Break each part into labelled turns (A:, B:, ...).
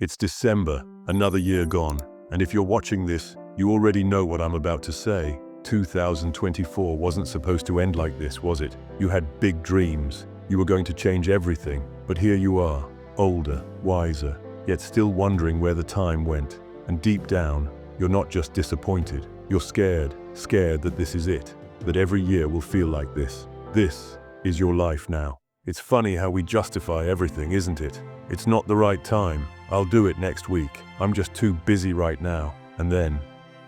A: It's December, another year gone, and if you're watching this, you already know what I'm about to say. 2024 wasn't supposed to end like this, was it? You had big dreams. You were going to change everything, but here you are, older, wiser, yet still wondering where the time went. And deep down, you're not just disappointed, you're scared that this is it, that every year will feel like this. This is your life now. It's funny how we justify everything, isn't it? It's not the right time. I'll do it next week. I'm just too busy right now. And then,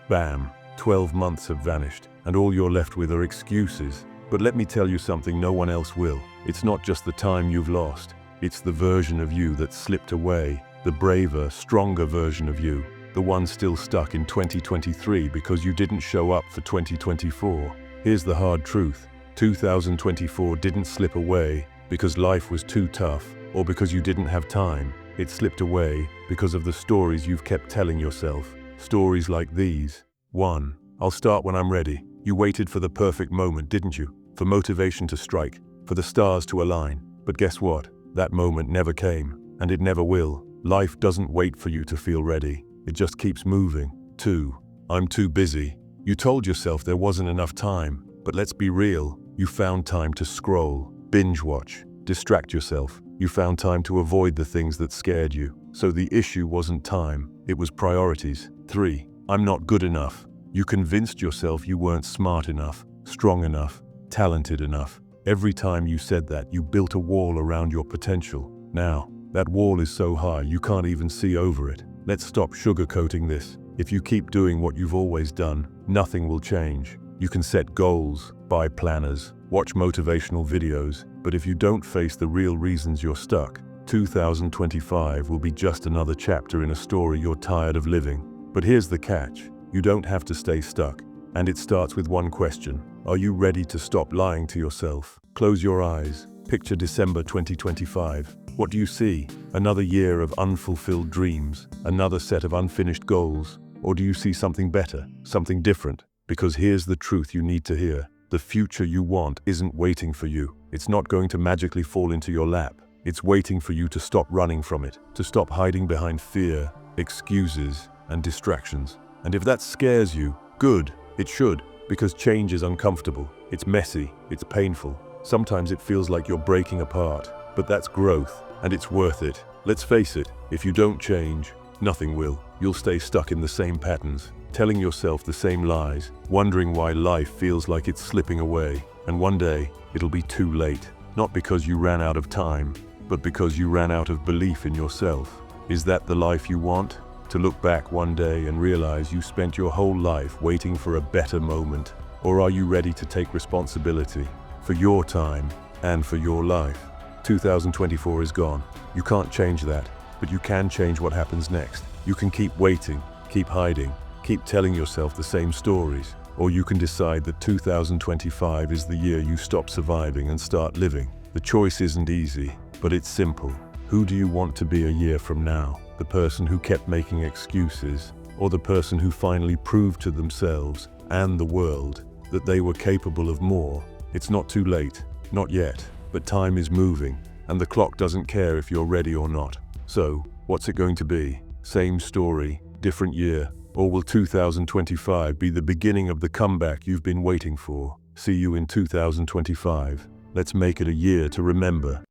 A: bam, 12 months have vanished, and all you're left with are excuses. But let me tell you something no one else will. It's not just the time you've lost. It's the version of you that slipped away, the braver, stronger version of you, the one still stuck in 2023 because you didn't show up for 2024. Here's the hard truth. 2024 didn't slip away because life was too tough or because you didn't have time. It slipped away because of the stories you've kept telling yourself. Stories like these. 1. I'll start when I'm ready. You waited for the perfect moment, didn't you? For motivation to strike, for the stars to align. But guess what? That moment never came, and it never will. Life doesn't wait for you to feel ready. It just keeps moving. 2. I'm too busy. You told yourself there wasn't enough time, but let's be real. You found time to scroll, binge watch, distract yourself. You found time to avoid the things that scared you. So the issue wasn't time, it was priorities. 3. I'm not good enough. You convinced yourself you weren't smart enough, strong enough, talented enough. Every time you said that, you built a wall around your potential. Now, that wall is so high you can't even see over it. Let's stop sugarcoating this. If you keep doing what you've always done, nothing will change. You can set goals, buy planners, watch motivational videos, but if you don't face the real reasons you're stuck, 2025 will be just another chapter in a story you're tired of living. But here's the catch. You don't have to stay stuck. And it starts with one question. Are you ready to stop lying to yourself? Close your eyes. Picture December 2025. What do you see? Another year of unfulfilled dreams, another set of unfinished goals? Or do you see something better, something different? Because here's the truth you need to hear. The future you want isn't waiting for you. It's not going to magically fall into your lap. It's waiting for you to stop running from it, to stop hiding behind fear, excuses, and distractions. And if that scares you, good, it should, because change is uncomfortable. It's messy, it's painful. Sometimes it feels like you're breaking apart, but that's growth, and it's worth it. Let's face it, if you don't change, nothing will. You'll stay stuck in the same patterns, telling yourself the same lies, wondering why life feels like it's slipping away. And one day, it'll be too late. Not because you ran out of time, but because you ran out of belief in yourself. Is that the life you want? To look back one day and realize you spent your whole life waiting for a better moment? Or are you ready to take responsibility for your time and for your life? 2024 is gone. You can't change that, but you can change what happens next. You can keep waiting, keep hiding, keep telling yourself the same stories, or you can decide that 2025 is the year you stop surviving and start living. The choice isn't easy, but it's simple. Who do you want to be a year from now? The person who kept making excuses, or the person who finally proved to themselves and the world that they were capable of more? It's not too late, not yet, but time is moving, and the clock doesn't care if you're ready or not. So, what's it going to be? Same story, different year? Or will 2025 be the beginning of the comeback you've been waiting for? See you in 2025. Let's make it a year to remember.